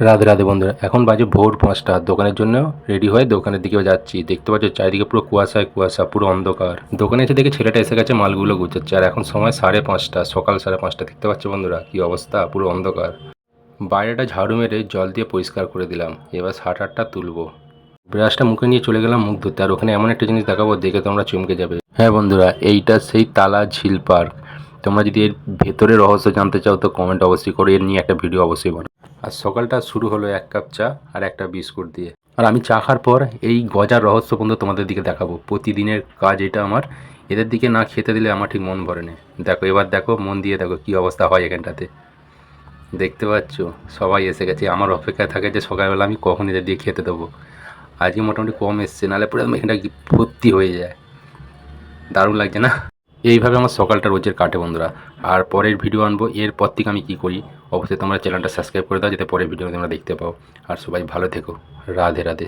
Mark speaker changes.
Speaker 1: রাধে রাধে বন্ধুরা, এখন বাজে ভোর 5টা। দোকানের জন্য রেডি হয়ে দোকানের দিকেও যাচ্ছি। দেখতে পাচ্ছ চারিদিকে পুরো কুয়াশায় কুয়াশা, পুরো অন্ধকার। দোকানে এসে দেখে ছেলেটা এসে গেছে মালগুলো গুছাচ্ছে, আর এখন সময় 5:30, সকাল 5:30। দেখতে পাচ্ছ বন্ধুরা কি অবস্থা, পুরো অন্ধকার। বাইরেটা ঝাড়ু মেরে জল দিয়ে পরিষ্কার করে দিলাম। এবার শাটারটা তুলবো। ব্রাশটা মুখে নিয়ে চলে গেলাম মুখ ধুতে, আর ওখানে এমন একটা জিনিস দেখাবো, দেখে তোমরা চমকে যাবে। হ্যাঁ বন্ধুরা, এইটা সেই তালা ঝিল পার্ক। তোমরা যদি এর ভেতরে রহস্য জানতে চাও তো কমেন্ট অবশ্যই করো, এর নিয়ে একটা ভিডিও অবশ্যই বানাও। আর সকালটা শুরু হলো 1 কাপ চা আর একটা বিস্কুট দিয়ে। আর আমি চা খাওয়ার পর এই গজার রহস্য বন্ধু তোমাদের দিকে দেখাবো। প্রতিদিনের কাজ এটা আমার। এদের দিকে না খেতে দিলে আমার ঠিক মন ভরে না। দেখো, এবার দেখো, মন দিয়ে দেখো কি অবস্থা হয় এখানটাতে। দেখতে পাচ্ছ সবাই এসে গেছে, আমার অপেক্ষায় থাকে যে সকালবেলা আমি কখন এদের দিয়ে খেতে দেবো। আজকে মোটামুটি কম এসছে, নাহলে পুরো এখানটা ভর্তি হয়ে যায়। দারুণ লাগছে না? এইভাবে আমার সকালটা রোজের কাটে বন্ধুরা। আর পরের ভিডিও আনবো, এরপর থেকে আমি কী করি। অবশ্যই তোমরা চ্যানেলটা সাবস্ক্রাইব করে দাও, যাতে পরের ভিডিও তোমরা দেখতে পাও। আর সবাই ভালো থেকো। রাধে রাধে।